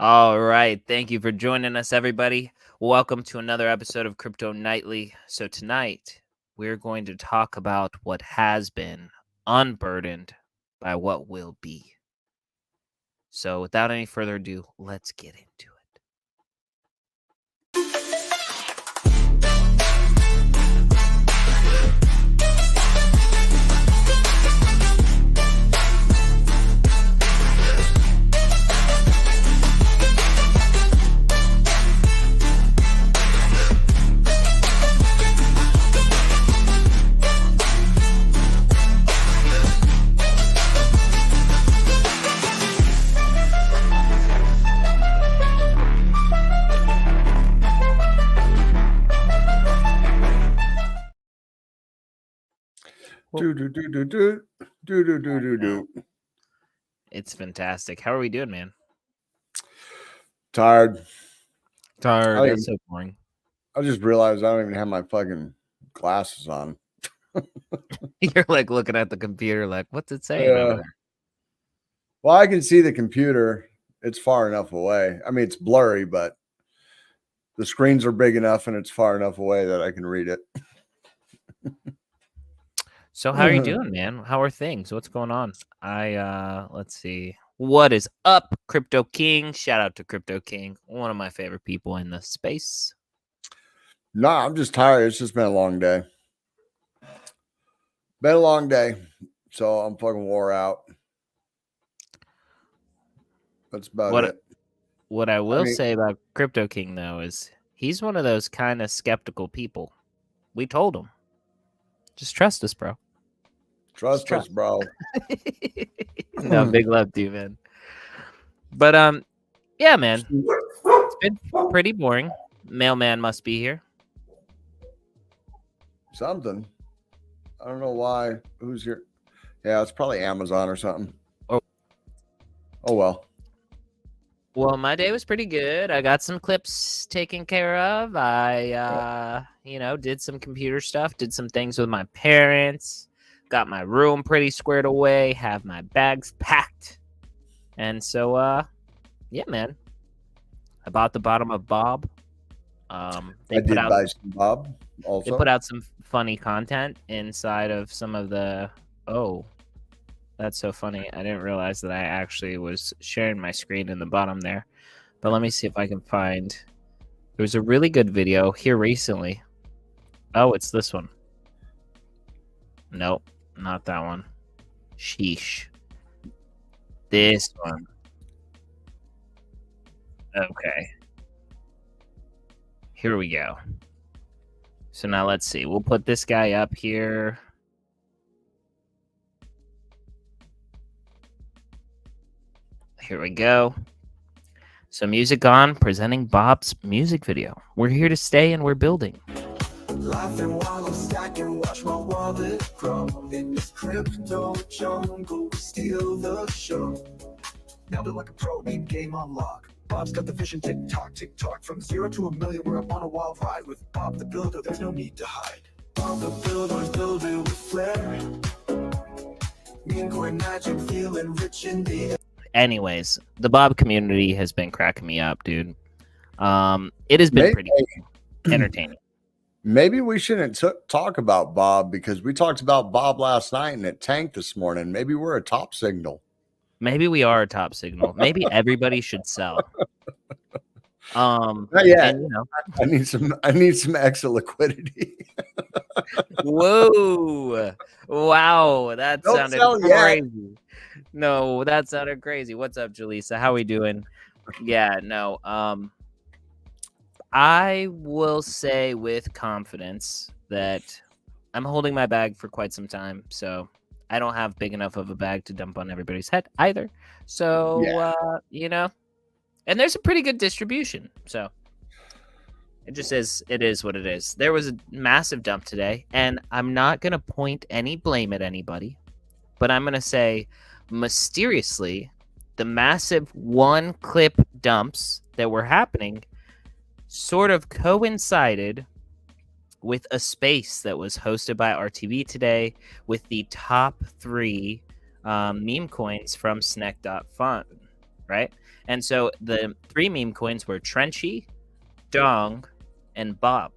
All right. Thank you for joining us, everybody. Welcome to another episode of Crypto Nightly. So, tonight we're going to talk about what has been unburdened by what will be. So, without any further ado, let's get into it. Do. It's fantastic. How are we doing, man? Tired. That's so boring. I just realized I don't even have my fucking glasses on. You're like looking at the computer, like, what's it saying over there? Well, I can see the computer. It's far enough away. I mean, it's blurry, but the screens are big enough and it's far enough away that I can read it. So how are you doing, man? How are things? What's going on? Let's see. What is up, Crypto King? Shout out to Crypto King, one of my favorite people in the space. No, I'm just tired. It's just been a long day. Been a long day, so I'm fucking wore out. That's about it. What I will say about Crypto King, though, is he's one of those kind of skeptical people. We told him. Just trust us, bro. Trust us, bro. No, big love to you, man. But yeah, man. It's been pretty boring. Mailman must be here. Something. I don't know why. Who's here? Yeah, it's probably Amazon or something. Oh well. Well, my day was pretty good. I got some clips taken care of. I did some computer stuff, did some things with my parents, got my room pretty squared away, have my bags packed. And so, yeah, man. I bought the bottom of Bob. I did buy some Bob also. They put out some funny content inside of some of the... Oh, that's so funny. I didn't realize that I actually was sharing my screen in the bottom there. But let me see if I can find... There was a really good video here recently. Oh, it's this one. Nope, not that one. Sheesh. This one. Okay. Here we go. So now let's see. We'll put this guy up here. Here we go. So music on, presenting Bob's music video. We're here to stay and we're building. Laughing while I'm stacking, watch my wallet grow. In this crypto jungle, we steal the show. Nailed it like a pro, main game unlock. Bob's got the vision, tick-tock. From 0 to 1 million, we're up on a wild ride. With Bob the Builder, there's no need to hide. Bob the Builder's building with flair. Meme coin magic, feeling rich in the air. Anyways, the Bob community has been cracking me up, dude. It has been pretty entertaining. Maybe we shouldn't talk about Bob because we talked about Bob last night and it tanked this morning. Maybe we're a top signal. Maybe we are a top signal. Maybe everybody should sell. Not yet. And, I need some extra liquidity. Whoa. Wow. That sounded crazy. No, that sounded crazy. What's up, Jaleesa? How we doing? Yeah, no. I will say with confidence that I'm holding my bag for quite some time, so I don't have big enough of a bag to dump on everybody's head either. So, and there's a pretty good distribution. So it is what it is. There was a massive dump today, and I'm not going to point any blame at anybody, but I'm going to say mysteriously the massive one clip dumps that were happening sort of coincided with a space that was hosted by RTV today with the top 3 meme coins from Snec.fun right? And so the 3 meme coins were Trenchy, Dong, and Bob.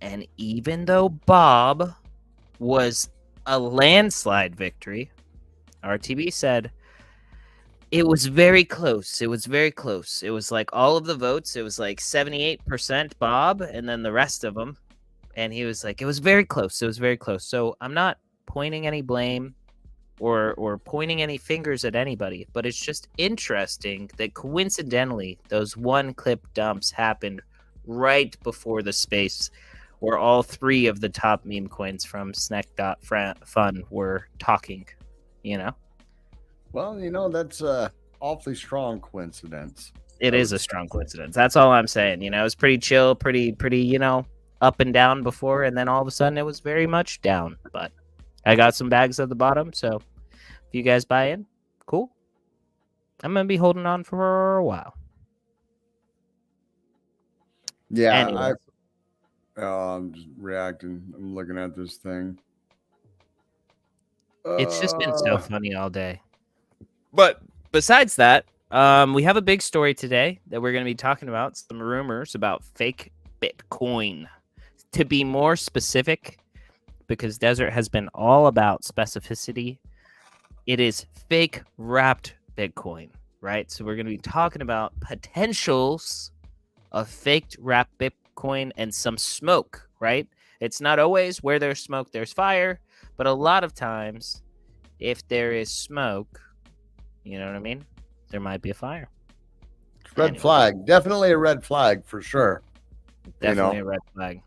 And even though Bob was a landslide victory, RTB said it was very close. It was very close. It was like all of the votes, it was like 78% Bob and then the rest of them. And he was like, it was very close. It was very close. So I'm not pointing any blame or pointing any fingers at anybody, but it's just interesting that coincidentally those one clip dumps happened right before the space where all 3 of the top meme coins from Snack.fun were talking, you know? Well, you know, that's a awfully strong coincidence. It is a strong coincidence. That's all I'm saying. You know, it was pretty chill, pretty, you know, up and down before, and then all of a sudden it was very much down. But I got some bags at the bottom, so if you guys buy in, cool. I'm gonna be holding on for a while. Yeah, Anyways. I'm just reacting. I'm looking at this thing. It's just been so funny all day. But besides that, we have a big story today that we're going to be talking about. Some rumors about fake Bitcoin. To be more specific, because Desert has been all about specificity, it is fake wrapped Bitcoin, right? So we're going to be talking about potentials of faked wrapped Bitcoin and some smoke, right? It's not always where there's smoke, there's fire, but a lot of times, if there is smoke, you know what I mean? There might be a fire. Red flag. Definitely a red flag for sure. Definitely a red flag.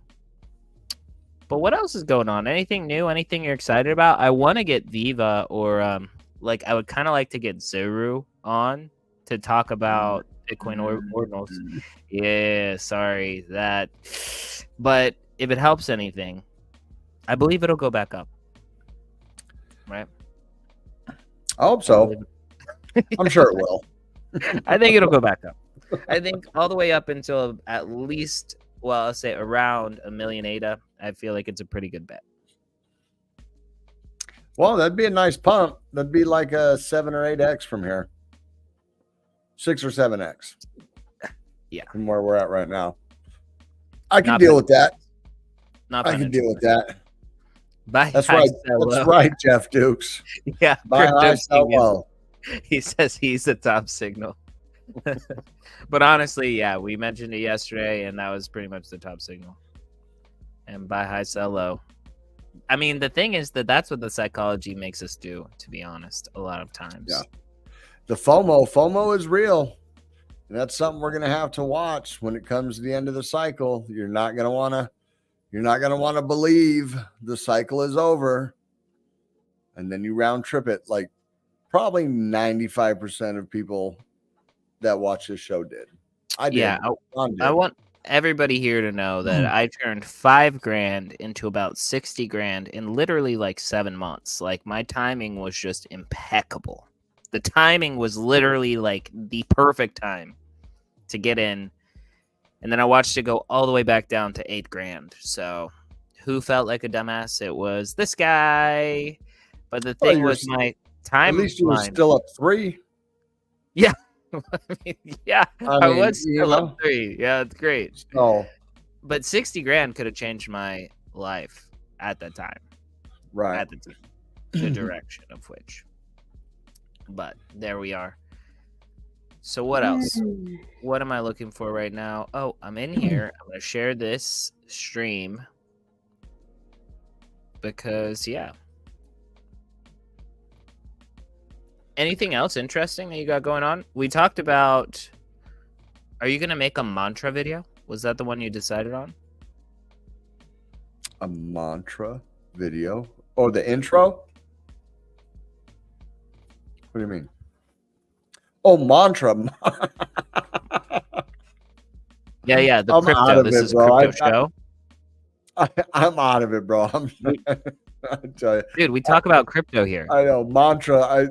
But what else is going on? Anything new? Anything you're excited about? I want to get Viva or like I would kind of like to get Zuru on to talk about Bitcoin ordinals. Yeah, sorry that. But if it helps anything, I believe it'll go back up. Right? I hope so. I'm sure it will. I think it'll go back up. I think all the way up until at least, well, I'll say around 1 million ADA. I feel like it's a pretty good bet. Well, that'd be a nice pump. That'd be like a 7 or 8x from here. 6 or 7x. Yeah. From where we're at right now. I can deal with that. I can deal with that. That's right. That's right, Jeff Dukes. Yeah. Buy high, sell low. He says he's the top signal. But honestly, yeah, we mentioned it yesterday, and that was pretty much the top signal. And buy high, sell low. I mean, the thing is that that's what the psychology makes us do, to be honest, a lot of times. Yeah. The FOMO is real. And that's something we're going to have to watch when it comes to the end of the cycle. You're not going to want to believe the cycle is over. And then you round trip it like probably 95% of people that watch this show did. I did. Yeah, I want everybody here to know that I turned $5,000 into about 60 grand in literally like 7 months. Like my timing was just impeccable. The timing was literally like the perfect time to get in. And then I watched it go all the way back down to $8,000. So who felt like a dumbass? It was this guy. But the thing was my time. At least you were still up 3. Yeah. Yeah, I was still up 3. Yeah, it's great. Oh, but 60 grand could have changed my life at that time. Right. At the time. The direction of which. But there we are. So what else? What am I looking for right now? Oh, I'm in here. I'm going to share this stream. Because, yeah. Anything else interesting that you got going on? We talked about, are you going to make a mantra video? Was that the one you decided on? A mantra video? Oh, the intro? What do you mean? Oh, mantra. Yeah, the crypto. This is a crypto show. I'm out of it, bro. I tell you. Dude, we talk about crypto here. I know. Mantra.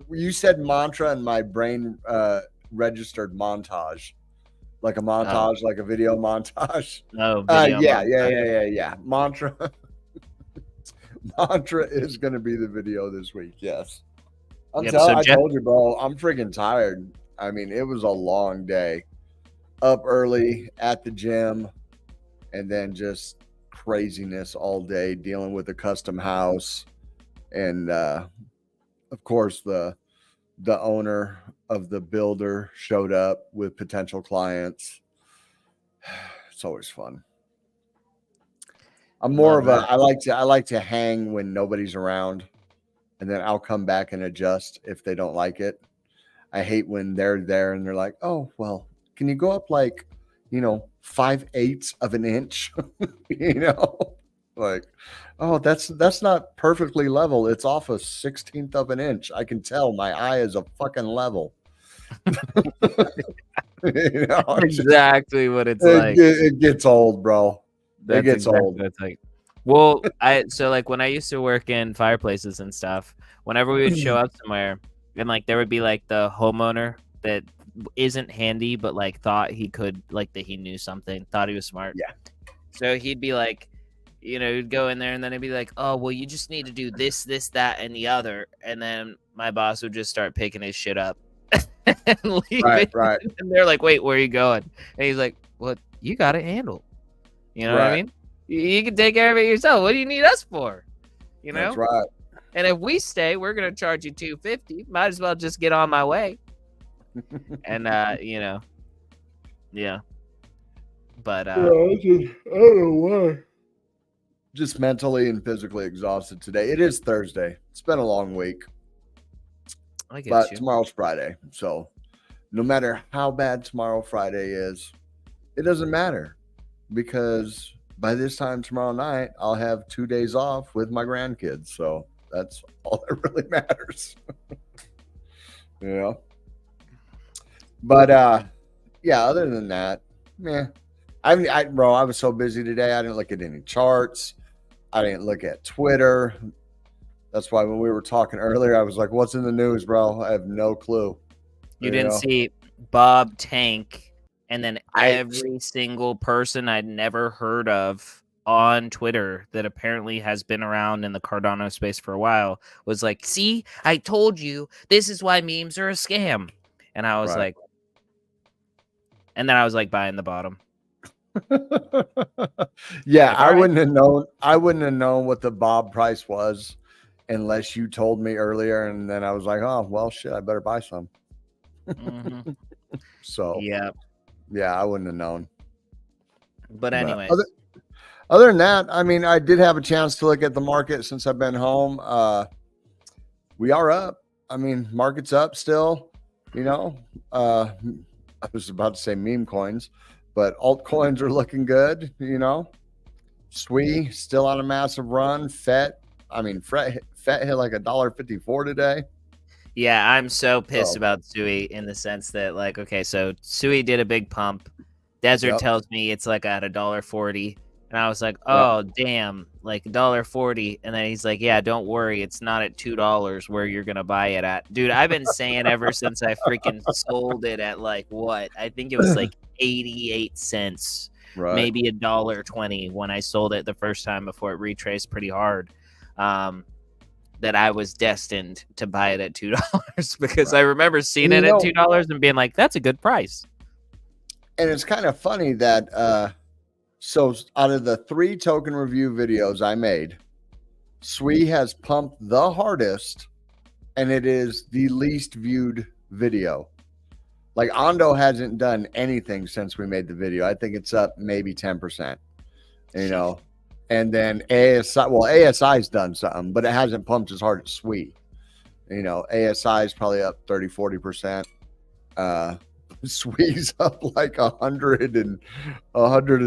You said mantra and my brain registered montage. Like a montage, like a video montage. Oh, video montage. Yeah. Mantra is going to be the video this week. Yes. I told you, bro. I'm freaking tired. I mean, it was a long day. Up early at the gym, and then just craziness all day dealing with a custom house. And of course, the owner of the builder showed up with potential clients. It's always fun. I'm more of a I like to hang when nobody's around, and then I'll come back and adjust if they don't like it. I hate when they're there and they're like, "Oh, well, can you go up like, 5/8 of an inch?" Like, "Oh, that's not perfectly level. It's off a 16th of an inch. I can tell my eye is a fucking level." Exactly what it's like. It gets old, bro. It gets old. What it's like. Well, like when I used to work in fireplaces and stuff, whenever we would show up somewhere, and like there would be like the homeowner that isn't handy, but like thought he could, like that he knew something, thought he was smart. Yeah. So he'd be like, he'd go in there and then he'd be like, "Oh, well, you just need to do this, this, that, and the other," and then my boss would just start picking his shit up and leave it. Right. And they're like, "Wait, where are you going?" And he's like, "Well, you got it handled. You know what I mean? You can take care of it yourself. What do you need us for? That's right. And if we stay, we're gonna charge you $250. Might as well just get on my way." And yeah. But I don't know why. Just mentally and physically exhausted today. It is Thursday. It's been a long week. But tomorrow's Friday. So no matter how bad tomorrow Friday is, it doesn't matter, because by this time tomorrow night, I'll have 2 days off with my grandkids. So that's all that really matters. But yeah, other than that, bro, I was so busy today. I didn't look at any charts. I didn't look at Twitter. That's why when we were talking earlier, I was like, "What's in the news, bro?" I have no clue. You didn't see Bob Tank, and then every single person I'd never heard of on Twitter that apparently has been around in the Cardano space for a while was like, "See, I told you, this is why memes are a scam." And I was like, and then I was like buying the bottom. Yeah, I wouldn't have known. I wouldn't have known what the Bob price was unless you told me earlier, and then I was like, "Oh, well, shit, I better buy some." Mm-hmm. So yeah, I wouldn't have known. But anyway, other than that, I mean, I did have a chance to look at the market since I've been home. We are up. I mean, market's up still. I was about to say meme coins, but altcoins are looking good. SWI still on a massive run. FET hit like $1.54 today. Yeah, I'm so pissed about SUI in the sense that, like, okay, so SUI did a big pump. Desert tells me it's like at $1.40, and I was like, "Oh, damn, like $1.40." And then he's like, "Yeah, don't worry, it's not at $2 where you're gonna buy it at." Dude, I've been saying ever since I freaking sold it at like what? I think it was like 88 cents, maybe $1.20 when I sold it the first time before it retraced pretty hard. That I was destined to buy it at $2 because I remember seeing it at $2 and being like, "That's a good price." And it's kind of funny that so out of the 3 token review videos I made, SWI has pumped the hardest, and it is the least viewed video. Like Ondo hasn't done anything since we made the video. I think it's up maybe 10%. And then ASI's done something, but it hasn't pumped as hard as SWI. ASI is probably up 30-40%. SWI's up like 100 and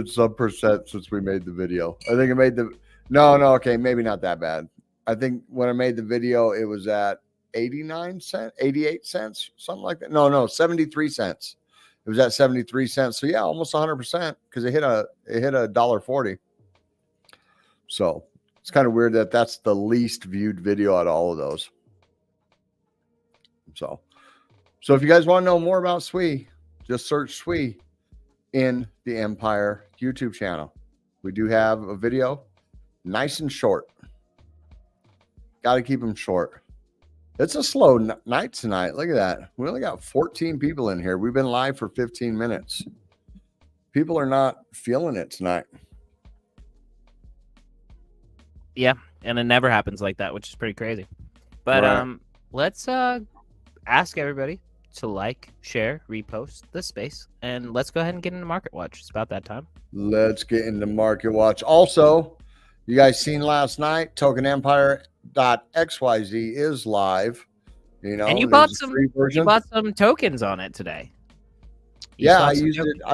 some percent since we made the video. I think it made okay, maybe not that bad. I think when I made the video, it was at 88 cents, something like that. No, 73 cents. It was at 73 cents. So yeah, almost 100% because it hit $1.40. So it's kind of weird that that's the least viewed video out of all of those. So if you guys want to know more about SWI, just search SWI in the Empire YouTube channel. We do have a video, nice and short. Got to keep them short. It's a slow night tonight. Look at that. We only got 14 people in here. We've been live for 15 minutes. People are not feeling it tonight. Yeah, and it never happens like that, which is pretty crazy. But Right. let's ask everybody to like, share, repost this space, and let's go ahead and get into Market Watch. It's about that time. Let's get into Market Watch. Also, you guys seen last night, Token Empire.xyz is live. You know, And you there's bought a some. free version. You bought some tokens on it today. Yeah, I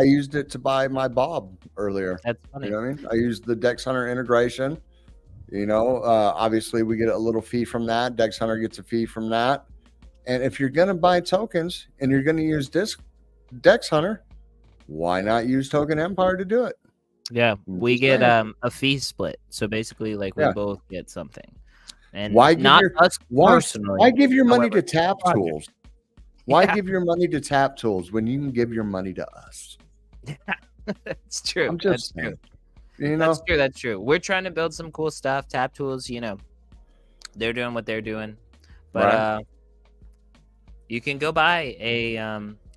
used it to buy my Bob earlier. That's funny. You know what I mean? I used the Dex Hunter integration. You know, obviously we get a little fee from that. Dex Hunter gets a fee from that. And if you're going to buy tokens and you're going to use Dex Hunter, why not use Token Empire to do it? Yeah, we Just get saying. a fee split. So basically, like we Yeah. both get something. And Why give not your- us personally. Why give your money to however, Tap project. Tools? Why Yeah. give your money to Tap Tools when you can give your money to us? That's true. I'm That's just true. saying. You know, That's true. That's true. We're trying to build some cool stuff. Tap Tools, you know, they're doing what they're doing. But Right. you can go buy a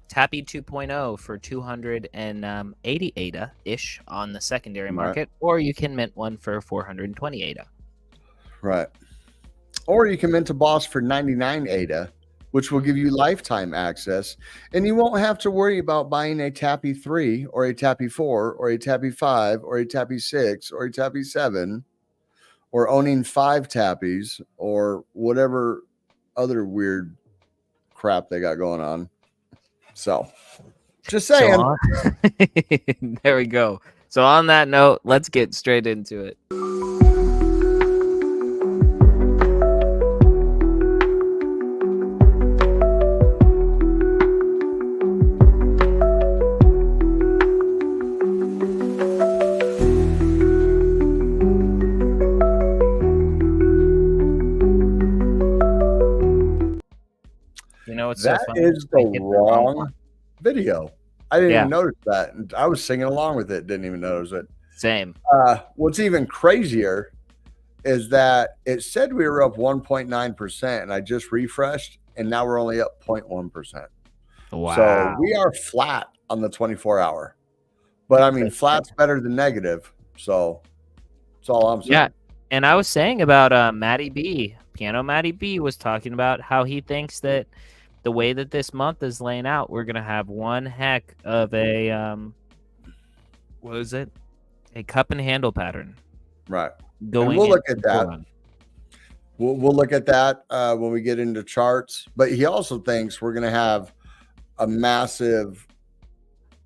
Tappy 2.0 for 280 ADA ish on the secondary Right. market, or you can mint one for 420 ADA. Right. Or you can mint a boss for 99 ADA, which will give you lifetime access, and you won't have to worry about buying a Tappy 3 or a Tappy 4 or a Tappy 5 or a Tappy 6 or a Tappy 7 or owning 5 Tappies or whatever other weird crap they got going on. So, just saying. There we go. So on that note, let's get straight into it. You know, it's That so funny. is I the hit wrong one. wrong video. I didn't Yeah. even notice that. I was singing along with it, didn't even notice it. Same. What's even crazier is that it said we were up 1.9%, and I just refreshed, and now we're only up 0.1%. Wow. So we are flat on the 24-hour. But I mean, That's flat's better than negative. So that's all I'm saying. Yeah. And I was saying about Matty B, Piano Matty B was talking about how he thinks that the way that this month is laying out, we're gonna have one heck of a what is it? A cup and handle pattern Right. going. And we'll look at into that. one. We'll look at that when we get into charts. But he also thinks we're going to have a massive.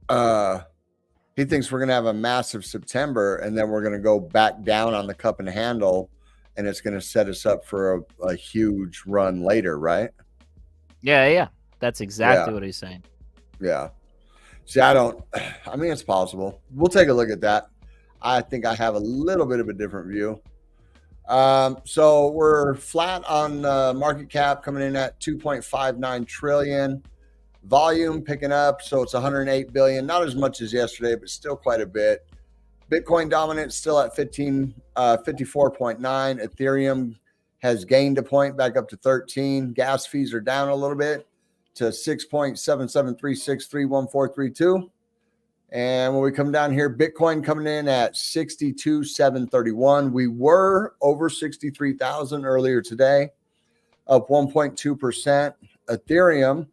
He thinks we're going to have a massive September, and then we're going to go back down on the cup and handle, and it's going to set us up for a huge run later, right? Yeah. That's exactly Yeah. what he's saying. Yeah. See, I mean, it's possible. We'll take a look at that. I think I have a little bit of a different view. So we're flat on market cap, coming in at 2.59 trillion. Volume picking up, so it's 108 billion. Not as much as yesterday, but still quite a bit. Bitcoin dominant still at 54.9. Ethereum has gained a point back up to 13. Gas fees are down a little bit to 6.77363142. And when we come down here, Bitcoin coming in at 62,731. We were over 63,000 earlier today, up 1.2%. Ethereum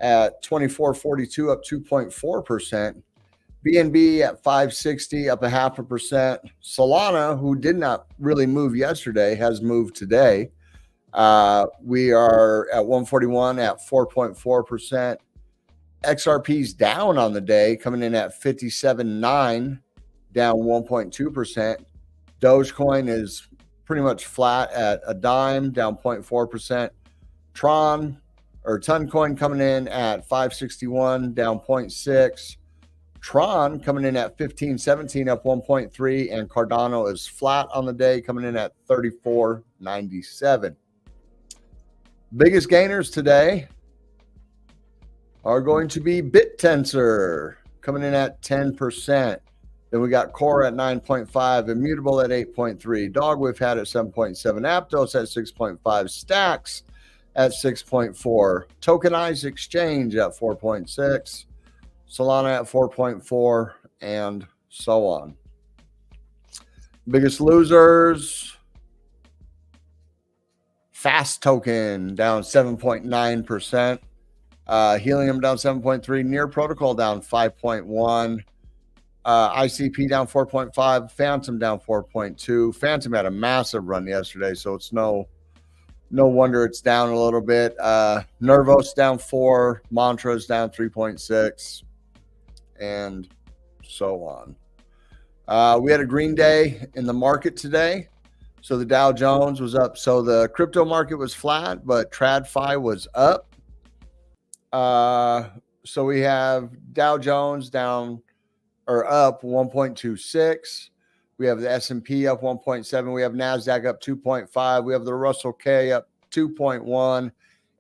at 2442, up 2.4%. BNB at 560, up 0.5%. Solana, who did not really move yesterday, has moved today. We are at 141 at 4.4%. XRP's down on the day, coming in at 57.9, down 1.2%. Dogecoin is pretty much flat at a dime, down 0.4%. Toncoin coming in at 561, down 0.6. Tron coming in at 1517, up 1.3, and Cardano is flat on the day, coming in at 34.97. Biggest gainers today are going to be BitTensor coming in at 10%. Then we got Core at 9.5, Immutable at 8.3, Dogwoof had at 7.7, Aptos at 6.5, Stacks at 6.4. Tokenized exchange at 4.6. Solana at 4.4, and so on. Biggest losers. Fast token down 7.9%. Helium down 7.3%. Near Protocol down 5.1%. ICP down 4.5%. Phantom down 4.2%. Phantom had a massive run yesterday, so it's no wonder it's down a little bit. Nervos down 4%. Mantra's down 3.6%. And so on. We had a green day in the market today. So the Dow Jones was up. So the crypto market was flat, but TradFi was up. So we have Dow Jones down or up 1.26. We have the S&P up 1.7. We have NASDAQ up 2.5. We have the Russell K up 2.1.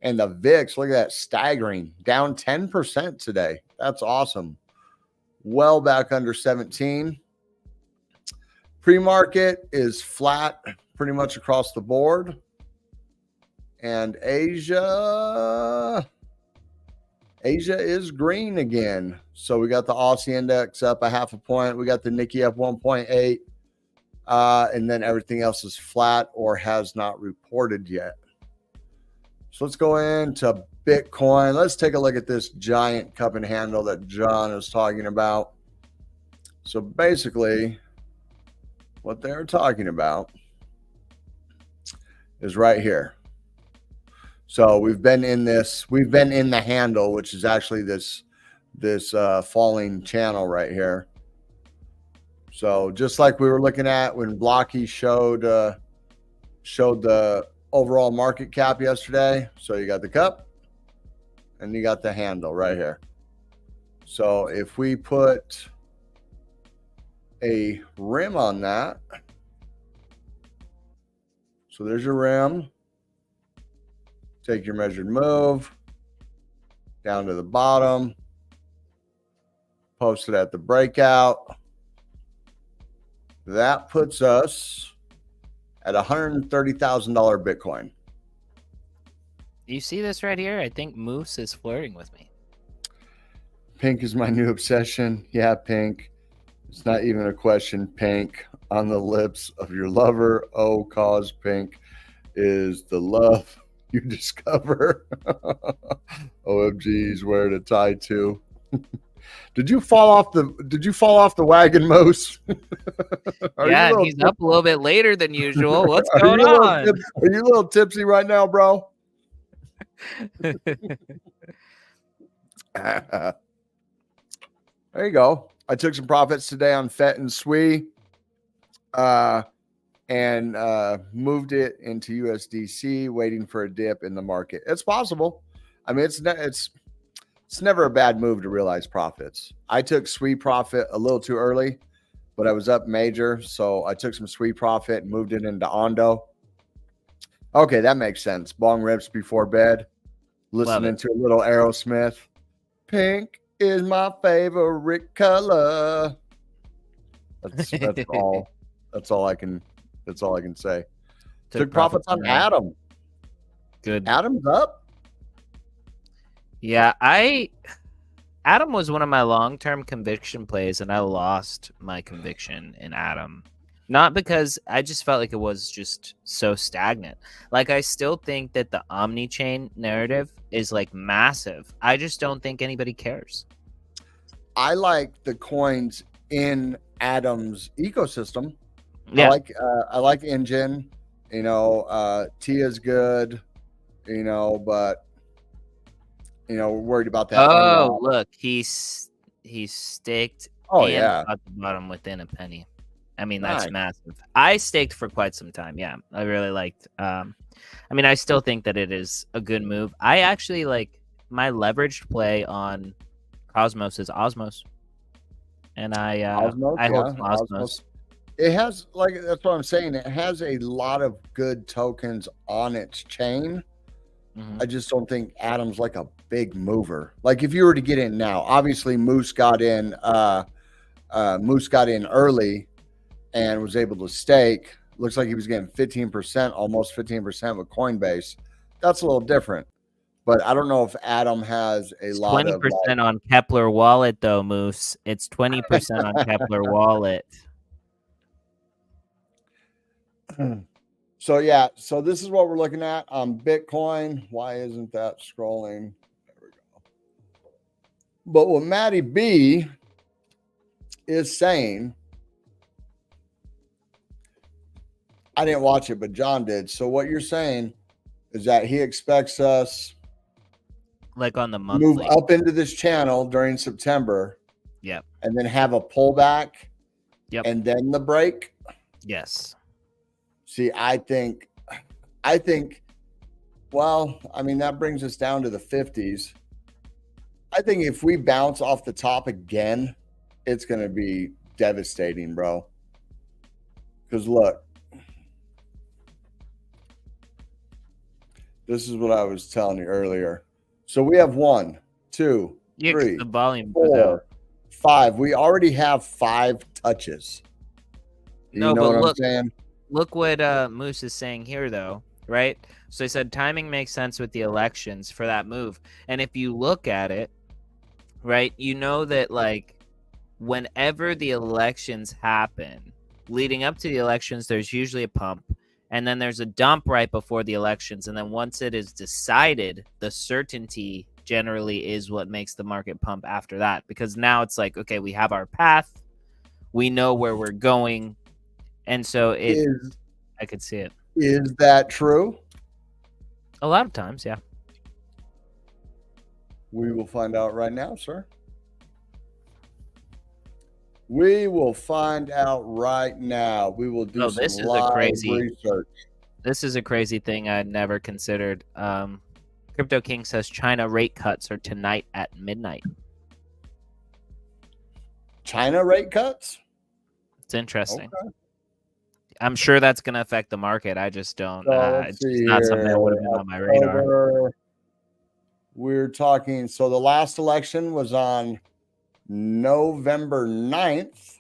And the VIX, look at that, staggering, down 10% today. That's awesome. Well back under 17. Pre-market is flat pretty much across the board. And Asia is green again. So we got the Aussie index up 0.5 point. We got the Nikkei up 1.8. And then everything else is flat or has not reported yet. So let's go into Bitcoin. Let's take a look at this giant cup and handle that John is talking about. So basically, what they're talking about is right here. So we've been in the handle, which is actually this falling channel right here. So just like we were looking at when Blocky showed the overall market cap yesterday. So you got the cup and you got the handle right here. So if we put a rim on that, so there's your rim. Take your measured move down to the bottom, post it at the breakout. That puts us at $130,000 Bitcoin. You see this right here? I think Moose is flirting with me. Pink is my new obsession. Yeah, Pink. It's not even a question. Pink on the lips of your lover. Oh, cause Pink is the love you discover. OMGs, where to tie to. Did you fall off the wagon, Moose? Yeah, he's up a little bit later than usual. What's going on? Are you a little tipsy right now, bro? There you go. I took some profits today on FET and SWI, and moved it into USDC, waiting for a dip in the market. It's possible. I mean, it's never a bad move to realize profits. I took SWI profit a little too early, but I was up major, so I took some SWI profit and moved it into Ondo. Okay, that makes sense. Bong rips before bed, listening to a little Aerosmith. Pink is my favorite color. That's all. That's all I can say. Took profits on Atom. Good. Atom's up. Yeah, Atom was one of my long-term conviction plays, and I lost my conviction in Atom. Not because I just felt like it was just so stagnant. Like, I still think that the omni-chain narrative is like massive. I just don't think anybody cares. I like the coins in Atom's ecosystem. Yeah. I like Engine. Tia's good. But we're worried about that. Oh, look, he's staked. Oh, yeah, at the bottom within a penny. I mean, that's massive. I staked for quite some time. Yeah, I really liked. I still think that it is a good move. I actually like my leveraged play on Cosmos is Osmos, and I hold Osmos. It has that's what I'm saying. It has a lot of good tokens on its chain. Mm-hmm. I just don't think Atom's like a big mover. Like if you were to get in now, obviously Moose got in early and was able to stake. Looks like he was getting 15%, almost 15% with Coinbase. that's a little different. But I don't know if Adam has a lot of 20% on Kepler Wallet, though, Moose. It's 20% on Kepler Wallet. So yeah, so this is what we're looking at on Bitcoin. Why isn't that scrolling? There we go. But what Matty B is saying, I didn't watch it, but John did. So what you're saying is that he expects us like on the move monthly. up into this channel during September. Yep. And then have a pullback. Yep. And then the break. Yes. See, I think, well, I mean, that brings us down to the 50s. I think if we bounce off the top again, it's going to be devastating, bro. Because look, this is what I was telling you earlier. So we have 1, 2, 3, the volume 4, 5. We already have 5 touches. You know what I'm saying? Look what Moose is saying here, though, right? So he said timing makes sense with the elections for that move. And if you look at it, right, you know that, like, whenever the elections happen, leading up to the elections, there's usually a pump. And then there's a dump right before the elections. And then once it is decided, the certainty generally is what makes the market pump after that. Because now it's like, okay, we have our path. We know where we're going. And so I could see it. Is that true? A lot of times, yeah. We will find out right now, sir. We will find out right now. We will do some live research. This is a crazy thing I never considered. Crypto King says China rate cuts are tonight at midnight. China rate cuts? It's interesting. Okay. I'm sure that's going to affect the market. I just don't. It's not something that would have been on my radar. We're talking. So the last election was on November 9th.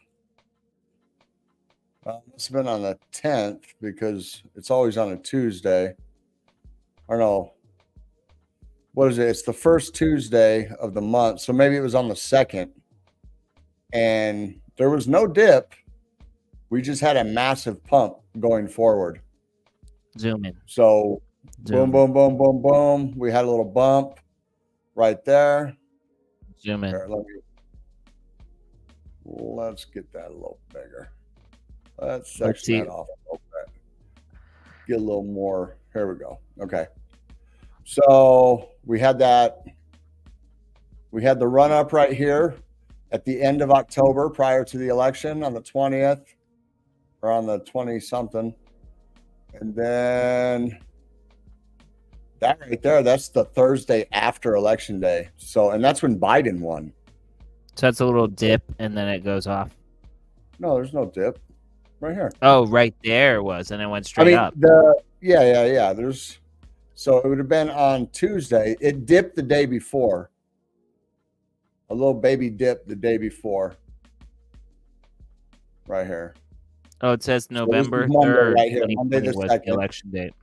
It's been on the 10th because it's always on a Tuesday. Or no. What is it? It's the first Tuesday of the month. So maybe it was on the 2nd. And there was no dip. We just had a massive pump going forward. Zoom in. So boom, boom, boom, boom, boom. We had a little bump right there. Zoom in. Here, let's get that a little bigger. Let's section that off a little bit. Get a little more. Here we go. Okay. So we had that. We had the run up right here at the end of October prior to the election on the 20th. Or on the 20-something. And then that right there, that's the Thursday after Election Day. So, and that's when Biden won. So that's a little dip, and then it goes off. No, there's no dip. Right here. Oh, right there was, and it went straight up. Yeah. So it would have been on Tuesday. It dipped the day before. A little baby dip the day before. Right here. Oh, it says November 3rd, right here. Monday the 2nd. The election date.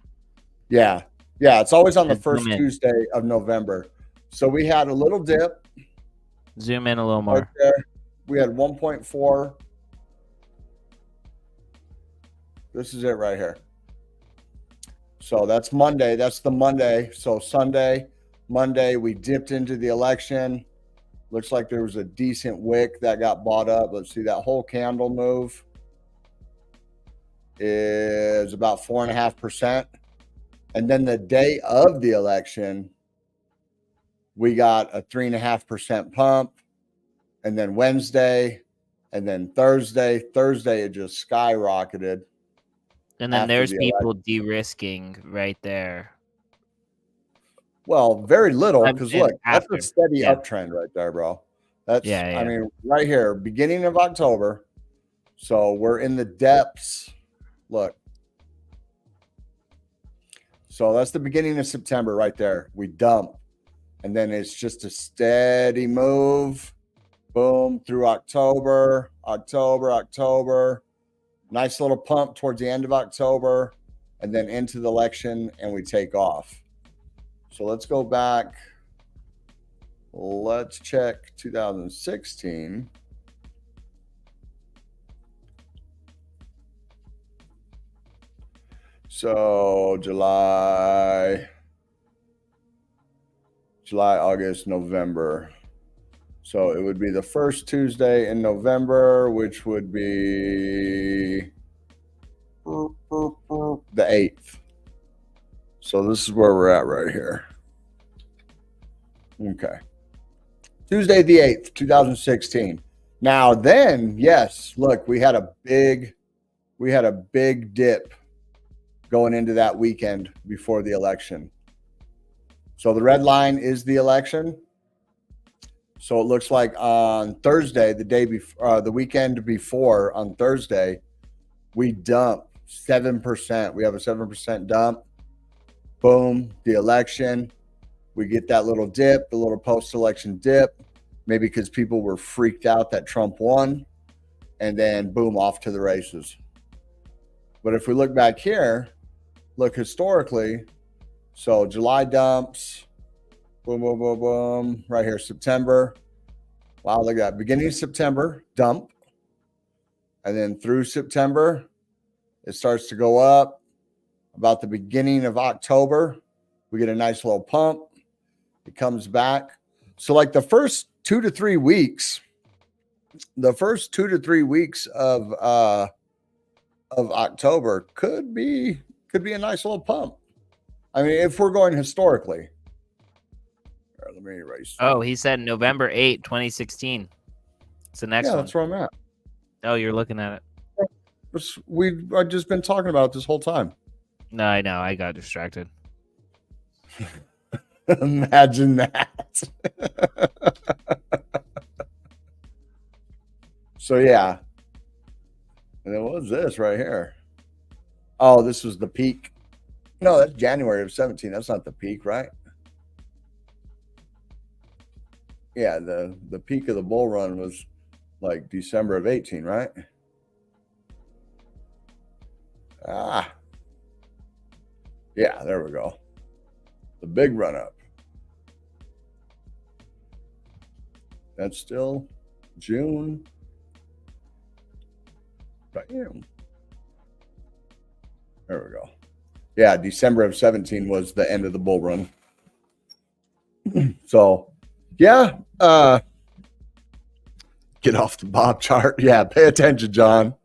Yeah. It's always on the first Tuesday of November. So we had a little dip. Zoom in a little more. Right there. We had 1.4. This is it right here. So that's Monday. That's the Monday. So Sunday, Monday, we dipped into the election. Looks like there was a decent wick that got bought up. Let's see, that whole candle move is about 4.5%. And then the day of the election, we got a 3.5% pump. And then Wednesday, and then Thursday, it just skyrocketed. And then there's people de-risking right there. Well, very little, because look, that's a steady uptrend right there, bro. That's, I mean, right here, beginning of October. So we're in the depths. Look. So that's the beginning of September right there. We dump. And then it's just a steady move. Boom, through October. Nice little pump towards the end of October. And then into the election, and we take off. So let's go back. Let's check 2016. So July, August, November. So it would be the first Tuesday in November, which would be the 8th. So this is where we're at right here. Okay. Tuesday the 8th, 2016. Now then, yes, look, we had a big dip going into that weekend before the election. So the red line is the election. So it looks like on Thursday, the day before, the weekend before, on Thursday, we dump 7%. We have a 7% dump. Boom, the election. We get that little dip, the little post-election dip, maybe because people were freaked out that Trump won, and then boom, off to the races. But if we look back here, look historically, so July dumps, boom, boom, boom, boom, right here, September. Wow, look at that. Beginning of September, dump. And then through September, it starts to go up. About the beginning of October, we get a nice little pump. It comes back. So like the first 2 to 3 weeks, of October could be a nice little pump. I mean, if we're going historically. All right, let me erase. Oh, he said November 8, 2016. It's the next one. Yeah, that's where I'm at. Oh, you're looking at it. I've just been talking about it this whole time. No, I know. I got distracted. Imagine that. So yeah. And then what was this right here? Oh, this was the peak. No, that's January of 17. That's not the peak, right? Yeah, the peak of the bull run was like December of 18, right? Ah. Yeah, there we go. The big run up. That's still June. Bam. There we go. Yeah, December of 17 was the end of the bull run. So, yeah. Get off the Bob chart. Yeah, pay attention, John.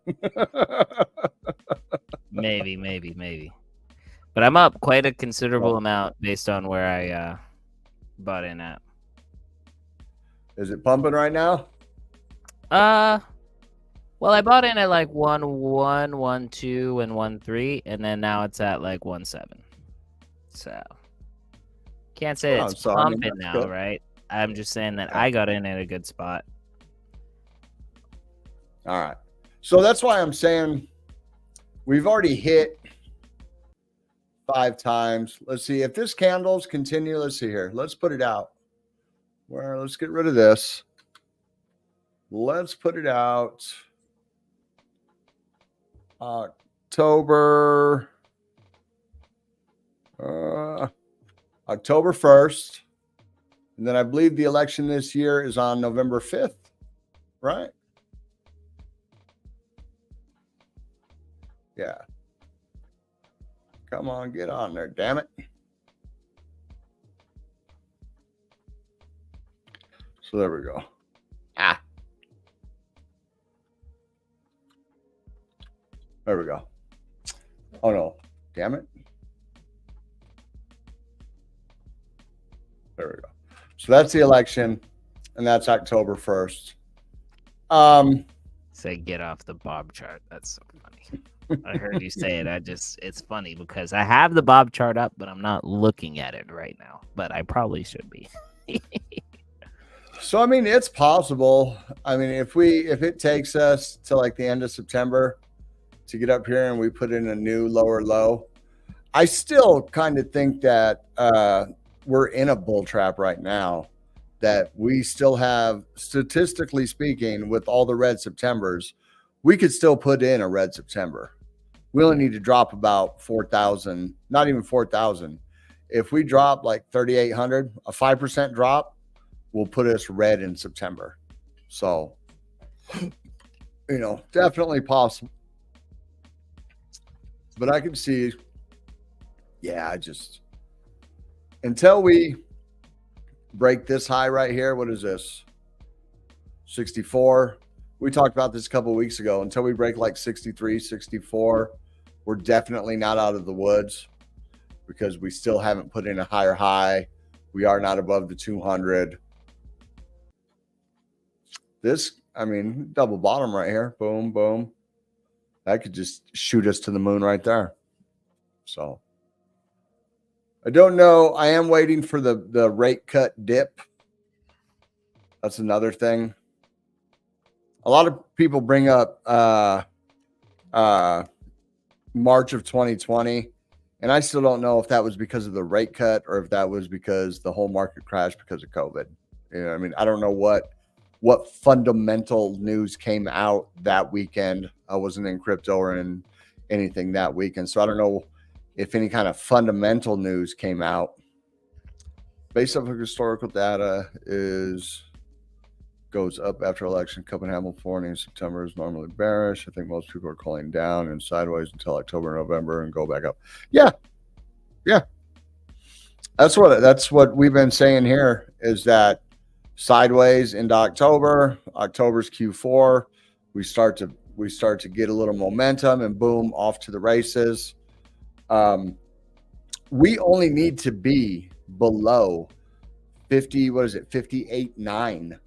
Maybe. But I'm up quite a considerable amount based on where I bought in at. Is it pumping right now? Well, I bought in at like 1.1, 1.2, and 1.3, and then now it's at like 1.7. So can't say it's pumping now, good. Right? I'm just saying that I got in at a good spot. All right. So that's why I'm saying we've already hit 5 times. Let's see if this candles continue. Let's see here. Let's put it out. Well, let's get rid of this. Let's put it out. October 1st. And then I believe the election this year is on November 5th, right? Yeah. Come on, get on there, damn it. So there we go. There we go. Oh no, damn it. There we go. So that's the election, and that's October 1st. Say get off the Bob chart. That's so funny. I heard you say it. It's funny because I have the Bob chart up, but I'm not looking at it right now. But I probably should be. So I mean, it's possible. I mean, if it takes us to like the end of September to get up here and we put in a new lower low, I still kind of think that we're in a bull trap right now, that we still have, statistically speaking, with all the red Septembers, we could still put in a red September. We only need to drop about 4,000, not even 4,000. if we drop like 3,800, a 5% drop will put us red in September. So, you know, definitely possible. But I can see, yeah, until we break this high right here, what is this? 64. We talked about this a couple of weeks ago. Until we break like 63, 64, we're definitely not out of the woods because we still haven't put in a higher high. We are not above the 200. This, I mean, double bottom right here. Boom, boom. That could just shoot us to the moon right there. So I don't know. I am waiting for the rate cut dip. That's another thing. A lot of people bring up March of 2020, and I still don't know if that was because of the rate cut or if that was because the whole market crashed because of COVID. You know, I mean, I don't know what fundamental news came out that weekend. I wasn't in crypto or in anything that weekend, so I don't know if any kind of fundamental news came out. Based off of historical data, goes up after election. Copenhagen morning in September is normally bearish. I think most people are calling down and sideways until October, November, and go back up. Yeah. That's what we've been saying here, is that sideways into October. October's Q4. We start to get a little momentum, and boom, off to the races. We only need to be below 50. What is it? 58.9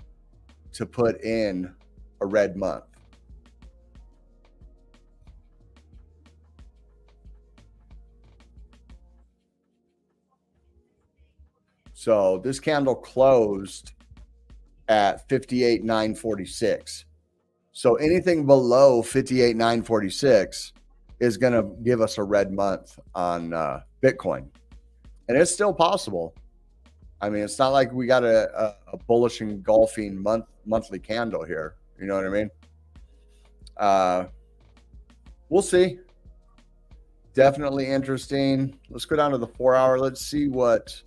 to put in a red month. So this candle closed at 58,946. So anything below 58,946 is going to give us a red month on Bitcoin. And it's still possible. I mean, it's not like we got a bullish engulfing monthly candle here. You know what I mean? We'll see. Definitely interesting. Let's go down to the 4 hour. Let's see what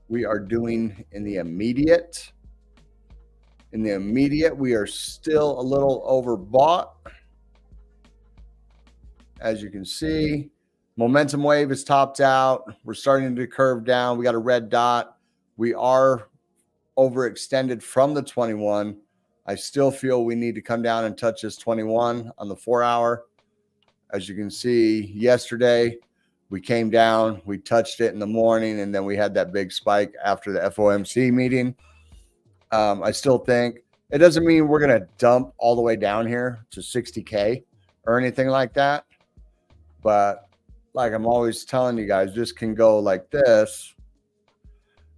we are doing in the immediate. In the immediate, we are still a little overbought. As you can see, momentum wave is topped out. We're starting to curve down. We got a red dot. We are overextended from the 21. I still feel we need to come down and touch this 21 on the 4 hour. As you can see, yesterday we came down, we touched it in the morning, and then we had that big spike after the FOMC meeting. I still think it doesn't mean we're going to dump all the way down here to 60K or anything like that. But like I'm always telling you guys, this can go like this.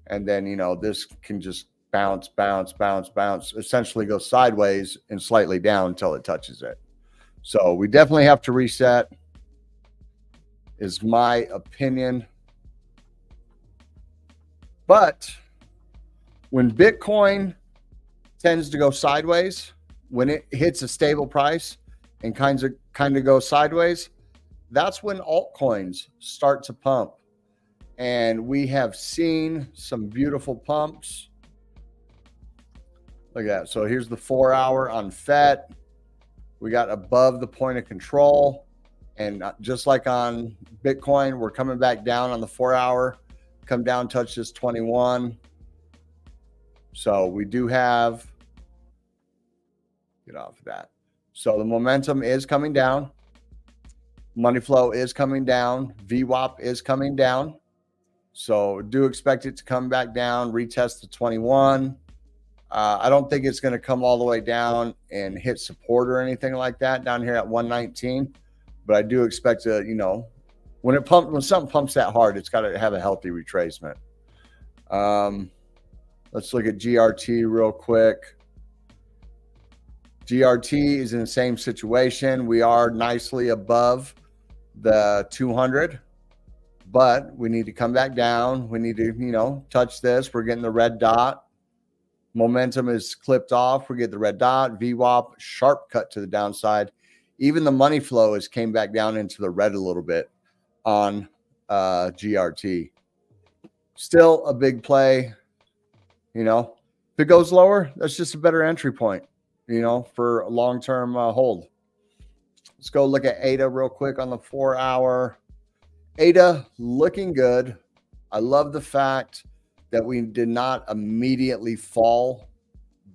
And then, you know, this can just bounce, essentially go sideways and slightly down until it touches it. So we definitely have to reset, is my opinion. But when Bitcoin tends to go sideways, when it hits a stable price and kind of go sideways, that's when altcoins start to pump. And we have seen some beautiful pumps. Look at that. So here's the 4 hour on FET. We got above the point of control. And just like on Bitcoin, we're coming back down on the 4 hour. Come down, touch this 21. So we do have, get off of that. So the momentum is coming down. Money flow is coming down. VWAP is coming down. So do expect it to come back down, retest the 21. I don't think it's going to come all the way down and hit support or anything like that down here at 119. But I do expect to, you know, when something pumps that hard, it's got to have a healthy retracement. Let's look at GRT real quick. GRT is in the same situation. We are nicely above the 200. But we need to come back down. We need to, you know, touch this. We're getting the red dot. Momentum is clipped off. We get the red dot. VWAP, sharp cut to the downside. Even the money flow has came back down into the red a little bit on GRT. still a big play. You know, if it goes lower, that's just a better entry point, you know, for a long-term hold. Let's go look at ADA real quick on the 4 hour. ADA looking good. I love the fact that we did not immediately fall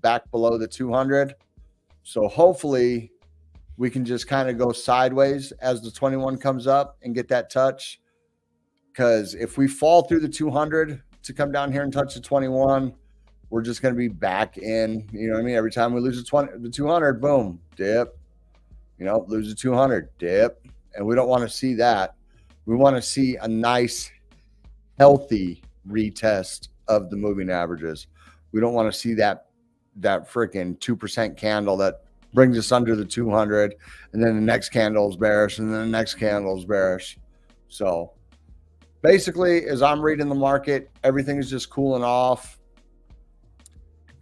back below the 200. So hopefully we can just kind of go sideways as the 21 comes up and get that touch. Because if we fall through the 200 to come down here and touch the 21, we're just going to be back in, you know what I mean? Every time we lose the 200, boom, dip, you know, lose the 200, dip. And we don't want to see that. We want to see a nice, healthy retest of the moving averages. We don't want to see that freaking 2% candle that brings us under the 200. And then the next candle is bearish. And then the next candle is bearish. So basically, as I'm reading the market, everything is just cooling off.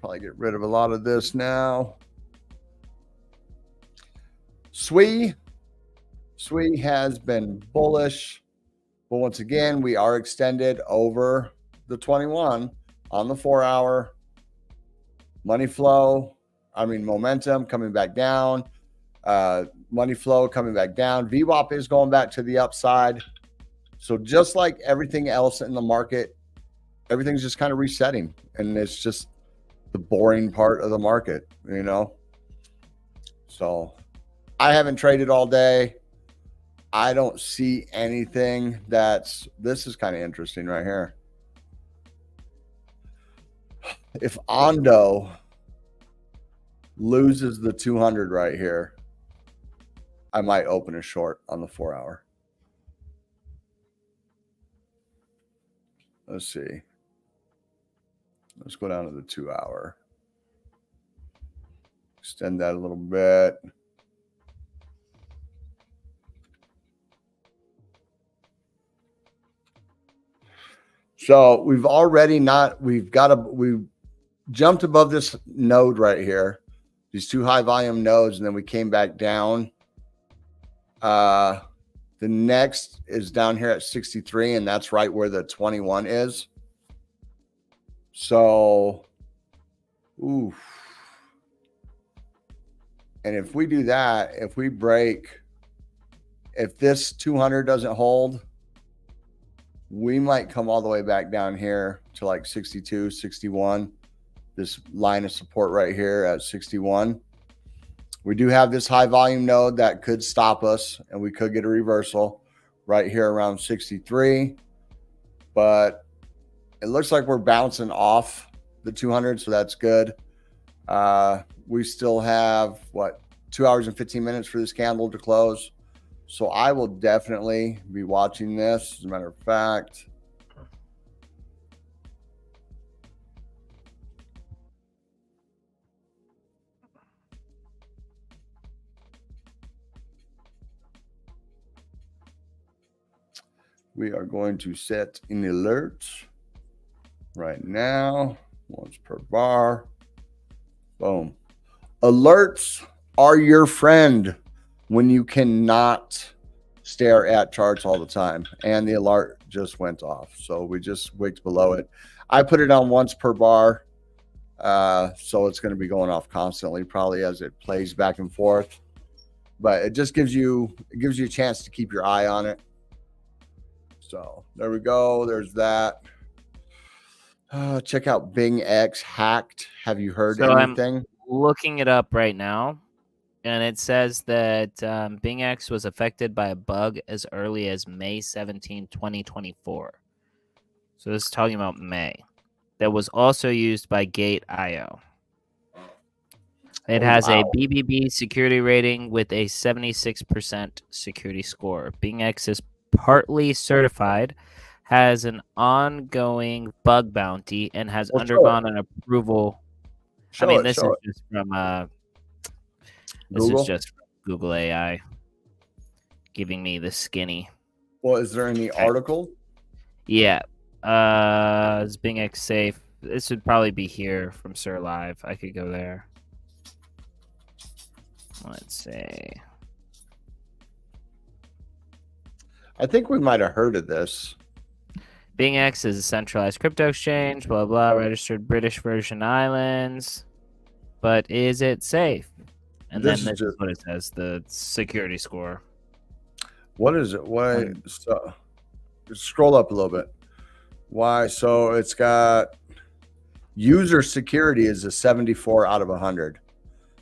Probably get rid of a lot of this now. SWI has been bullish, but once again, we are extended over the 21 on the 4 hour. Momentum coming back down. Money flow coming back down. VWAP is going back to the upside. So just like everything else in the market, everything's just kind of resetting, and it's just the boring part of the market, you know? So I haven't traded all day. I don't see anything this is kind of interesting right here. If Ondo loses the 200 right here, I might open a short on the 4 hour. Let's see. Let's go down to the 2 hour. Extend that a little bit. So we've jumped above this node right here, these two high volume nodes, and then we came back down. The next is down here at 63, and that's right where the 21 is. So, oof. And if we do that, if this 200 doesn't hold, we might come all the way back down here to like 62, 61. This line of support right here at 61. We do have this high volume node that could stop us, and we could get a reversal right here around 63. But it looks like we're bouncing off the 200, so that's good. We still have, 2 hours and 15 minutes for this candle to close. So I will definitely be watching this. As a matter of fact, we are going to set an alert right now, once per bar. Boom. Alerts are your friend when you cannot stare at charts all the time. And the alert just went off. So we just wicked below it. I put it on once per bar. So it's going to be going off constantly, probably as it plays back and forth. But it just gives you a chance to keep your eye on it. So there we go. There's that. Check out MEXC hacked. Have you heard anything? I'm looking it up right now, and it says that MEXC was affected by a bug as early as May 17, 2024. So this is talking about May. That was also used by Gate.io. It has a BBB security rating with a 76% security score. MEXC is partly certified, has an ongoing bug bounty, and has undergone an approval. This is just from Google AI giving me the skinny. Well, is there any article? Yeah. Is MEXC safe? This would probably be here from Sir Live. I could go there. Let's see. I think we might have heard of this. BingX is a centralized crypto exchange, blah, blah, registered British Virgin Islands. But is it safe? And This then is this is just what it says, the security score. what is it? Why? So, scroll up a little bit. Why? So it's got user security is a 74 out of 100.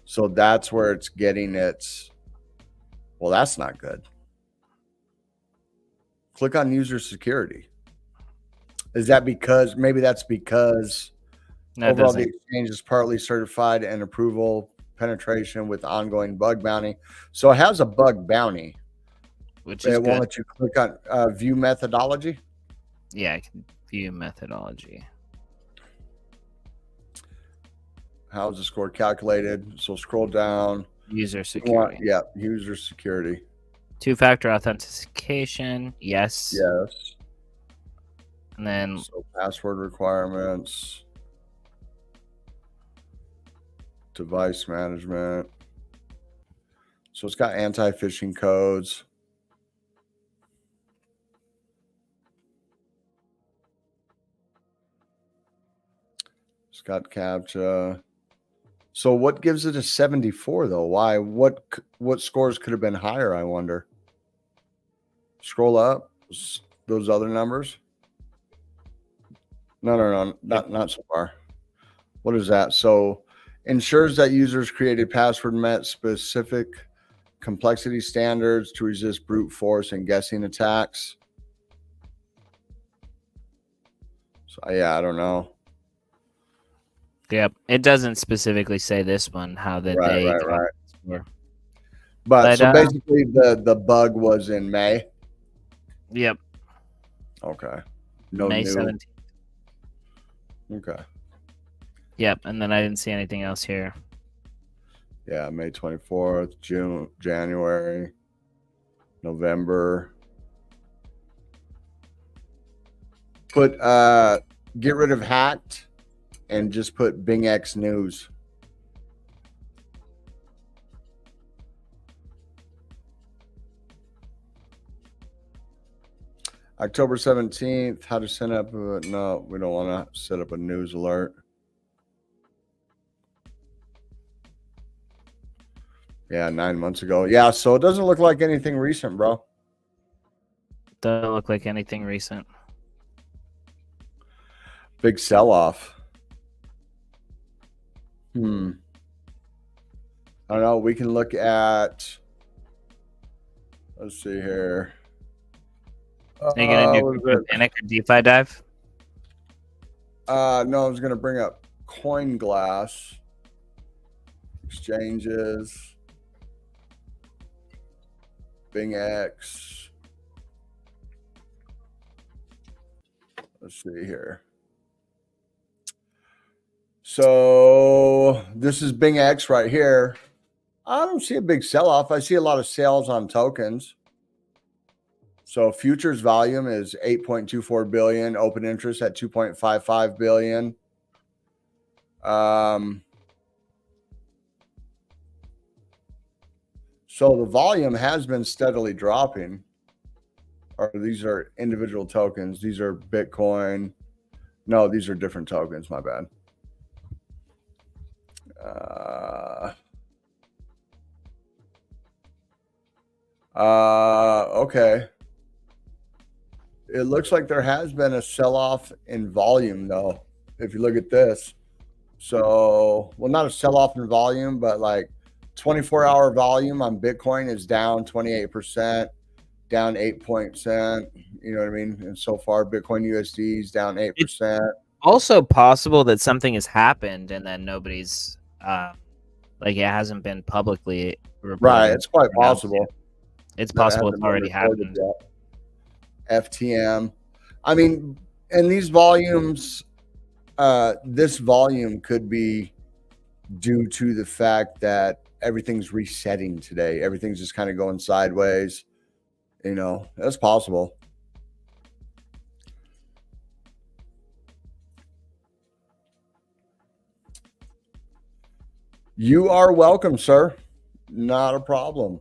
So that's where it's getting its. Well, that's not good. Click on user security. Is that because maybe that's because No, it overall the doesn't. exchange is partly certified and approval penetration with ongoing bug bounty. So it has a bug bounty. Which is It won't good. let you click on view methodology. Yeah, I can view methodology. How's the score calculated? So scroll down. User security. Yeah, user security. Two-factor authentication. Yes. Yes. And then So password requirements. Device management. So it's got anti-phishing codes. It's got CAPTCHA. So what gives it a 74 though? Why? What scores could have been higher, I wonder? Scroll up. Those other numbers. No, not so far. What is that? So ensures that users created password met specific complexity standards to resist brute force and guessing attacks. So yeah, I don't know. yep, it doesn't specifically say this one how that they got Right. the score. But so basically the bug was in May. Yep. Okay. No May new. 17th. Okay. Yep, and then I didn't see anything else here. Yeah, May 24th, June, January, November. Put get rid of hacked and just put BingX news. October 17th, how to set up no, we don't want to set up a news alert. Yeah, 9 months ago. Yeah, so it doesn't look like anything recent, bro. Doesn't look like anything recent. Big sell-off. I don't know. We can look at, let's see here. Are you gonna do Panic or DeFi dive? No, I was gonna bring up Coinglass exchanges, BingX. Let's see here. So this is BingX right here. I don't see a big sell-off. I see a lot of sales on tokens. So futures volume is 8.24 billion, open interest at 2.55 billion. So the volume has been steadily dropping. Or these are individual tokens. These are Bitcoin. No, these are different tokens. My bad. Okay. It looks like there has been a sell-off in volume, though, if you look at this. So, well, not a sell-off in volume, but like 24-hour volume on Bitcoin is down 28%, down 8%. You know what I mean? And so far, Bitcoin USD is down 8%. Also possible that something has happened and then nobody's like it hasn't been publicly reported. Right, it's quite possible. It's possible it's already happened. Yet. FTM. I mean, and these volumes, this volume could be due to the fact that everything's resetting today. Everything's just kind of going sideways. You know, that's possible. You are welcome, sir. Not a problem.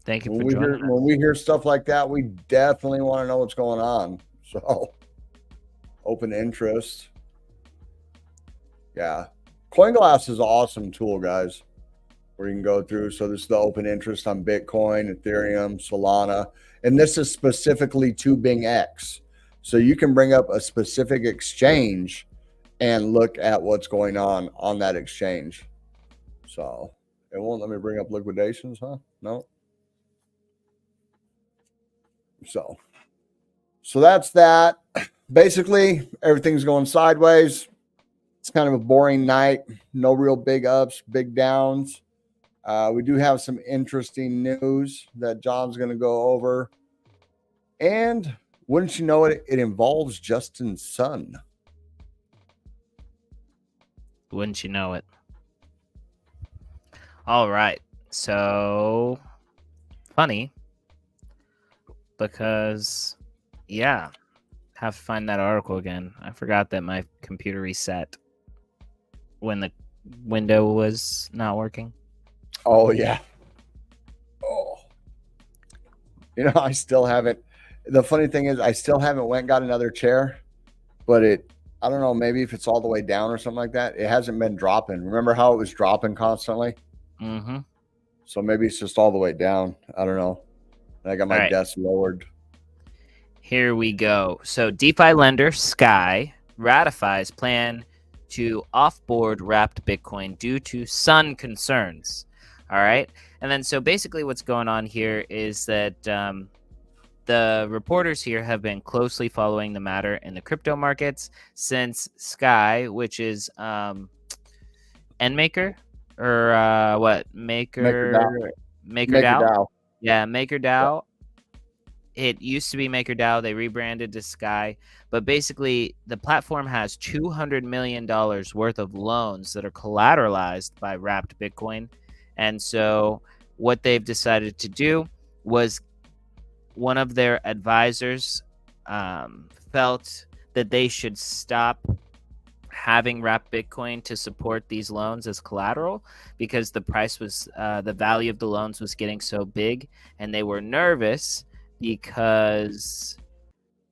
Thank you for joining us. When we hear stuff like that, we definitely want to know what's going on. So open interest. Yeah. CoinGlass is an awesome tool, guys, where you can go through. So this is the open interest on Bitcoin, Ethereum, Solana, and this is specifically to BingX. So you can bring up a specific exchange and look at what's going on that exchange. So it won't let me bring up liquidations, huh? No. So that's that. Basically, everything's going sideways. It's kind of a boring night. No real big ups, big downs. We do have some interesting news that John's going to go over. And wouldn't you know it, it involves Justin Sun. Wouldn't you know it? All right. So funny because, yeah, have to find that article again. I forgot that my computer reset when the window was not working. Oh, yeah. Oh. You know, I still haven't. The funny thing is I still haven't went and got another chair, but I don't know, maybe if it's all the way down or something like that, it hasn't been dropping. Remember how it was dropping constantly? Mm-hmm. So maybe it's just all the way down. I don't know. I got my desk lowered. Here we go. So DeFi lender Sky ratifies plan to offboard wrapped Bitcoin due to Sun concerns. All right. And then so basically what's going on here is that the reporters here have been closely following the matter in the crypto markets since Sky, which is NMaker or what? MakerDAO. Yeah, MakerDAO. It used to be MakerDAO. They rebranded to Sky. But basically, the platform has $200 million worth of loans that are collateralized by wrapped Bitcoin. And so what they've decided to do was one of their advisors felt that they should stop having wrapped Bitcoin to support these loans as collateral because the price was the value of the loans was getting so big, and they were nervous because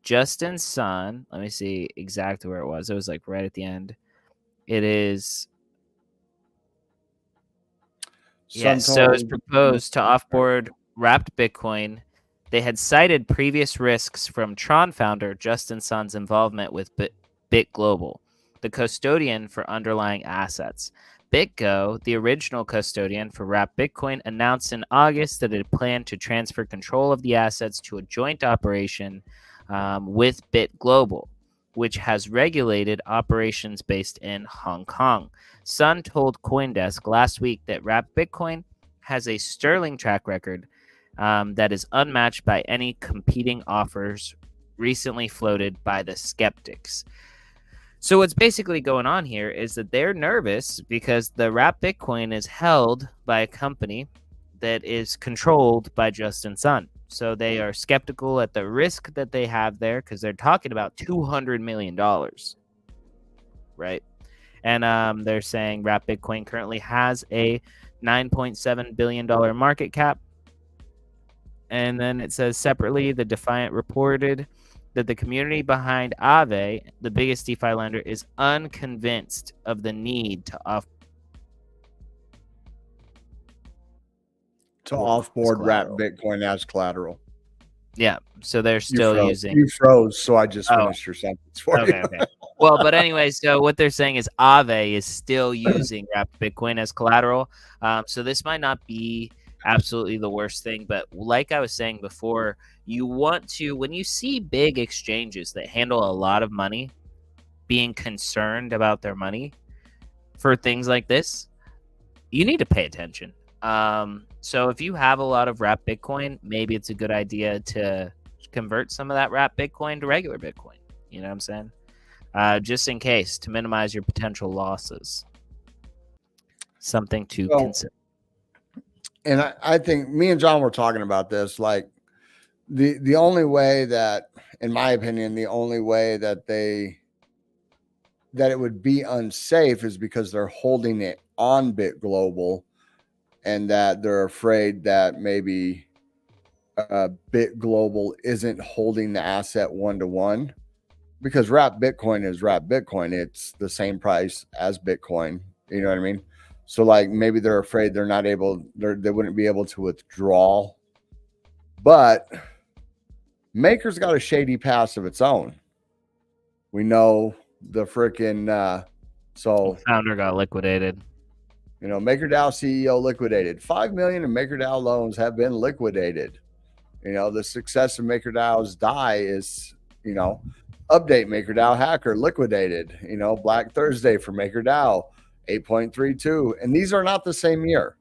Justin Sun, let me see exactly where it was. It was like right at the end. It is. Yes, so it's proposed to offboard wrapped Bitcoin. They had cited previous risks from Tron founder Justin Sun's involvement with Bit Global, the custodian for underlying assets. BitGo, the original custodian for wrapped Bitcoin, announced in August that it planned to transfer control of the assets to a joint operation with Bit Global, which has regulated operations based in Hong Kong. Sun told CoinDesk last week that wrapped Bitcoin has a sterling track record that is unmatched by any competing offers recently floated by the skeptics. So what's basically going on here is that they're nervous because the wrapped Bitcoin is held by a company that is controlled by Justin Sun. So they are skeptical at the risk that they have there because they're talking about $200 million, right? And they're saying wrapped Bitcoin currently has a $9.7 billion market cap. And then it says separately, the Defiant reported that the community behind Aave, the biggest DeFi lender, is unconvinced of the need to offboard wrapped Bitcoin as collateral. Yeah, so they're still using. You froze, so I just finished your sentence for you. Okay. Well, but anyway, so what they're saying is Aave is still using wrapped Bitcoin as collateral. So this might not be absolutely the worst thing, but like I was saying before, you want to, when you see big exchanges that handle a lot of money being concerned about their money for things like this, you need to pay attention. So if you have a lot of wrapped Bitcoin, maybe it's a good idea to convert some of that wrapped Bitcoin to regular Bitcoin. You know what I'm saying? Just in case, to minimize your potential losses. Something to consider. And I think me and John were talking about this, like the only way that, in my opinion, the only way that it would be unsafe is because they're holding it on Bit Global, and that they're afraid that maybe Bit Global isn't holding the asset 1-to-1. because wrap Bitcoin is wrap Bitcoin. It's the same price as Bitcoin. You know what I mean? So like maybe they're afraid they wouldn't be able to withdraw. But Maker's got a shady past of its own. We know the freaking The founder got liquidated. You know, MakerDAO CEO liquidated. 5 million in MakerDAO loans have been liquidated. You know, the success of MakerDAO's DAI is, you know, update MakerDAO hacker liquidated. You know, Black Thursday for MakerDAO 8.32. And these are not the same year.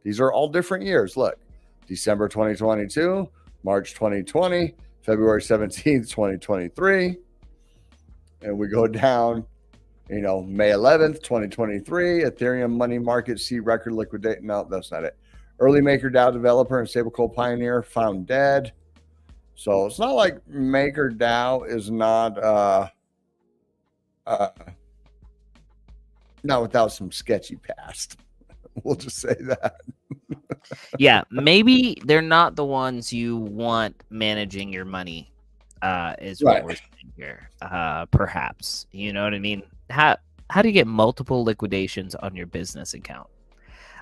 These are all different years. Look, December 2022, March 2020, February 17th, 2023. And we go down, you know, May 11th, 2023, Ethereum money market see record liquidate. No, that's not it. Early MakerDAO developer and stablecoin pioneer found dead. So it's not like MakerDAO is not without some sketchy past. We'll just say that. Yeah, maybe they're not the ones you want managing your money, is what Right. we're saying here. Perhaps. You know what I mean? How do you get multiple liquidations on your business account?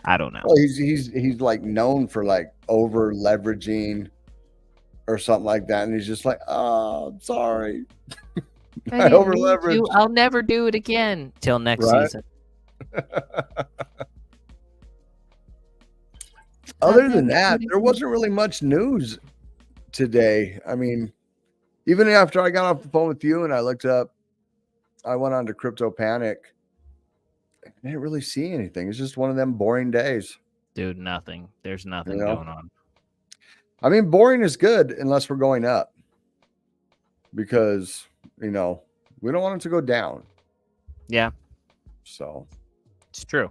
I don't know. Well, he's like known for like over leveraging or something like that, and he's just like, oh, sorry, I over leveraged. I'll never do it again till next season. Other than that, there wasn't really much news today. I mean, even after I got off the phone with you and I looked up, I went on to Crypto Panic. I didn't really see anything. It's just one of them boring days. Dude, nothing. There's nothing going on. I mean, boring is good unless we're going up. Because, you know, we don't want it to go down. Yeah. So. It's true.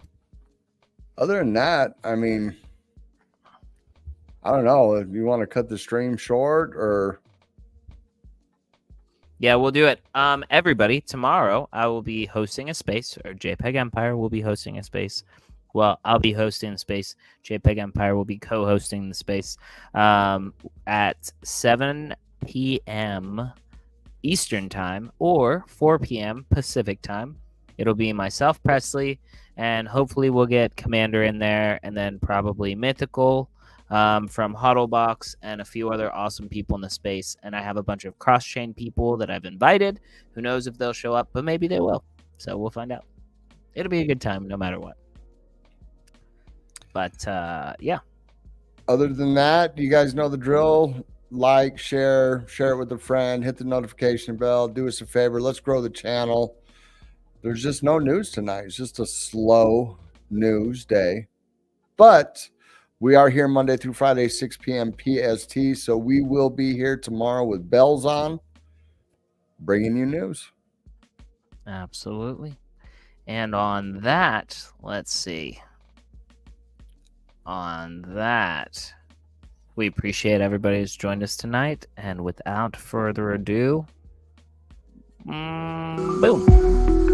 Other than that, I mean, I don't know. If you want to cut the stream short or... Yeah, we'll do it. Everybody, tomorrow I will be hosting a space, or JPEG Empire will be hosting a space. Well, I'll be hosting the space. JPEG Empire will be co-hosting the space at 7 p.m. Eastern Time or 4 p.m. Pacific Time. It'll be myself, Presley, and hopefully we'll get Commander in there, and then probably Mythical from Huddlebox and a few other awesome people in the space. And I have a bunch of cross-chain people that I've invited. Who knows if they'll show up, but maybe they will. So we'll find out. It'll be a good time no matter what. But yeah. Other than that, you guys know the drill. Like, share it with a friend, hit the notification bell, do us a favor. Let's grow the channel. There's just no news tonight. It's just a slow news day. But we are here Monday through Friday, 6 p.m. PST. So we will be here tomorrow with bells on, bringing you news. Absolutely. And on that, let's see. On that, we appreciate everybody who's joined us tonight. And without further ado, boom.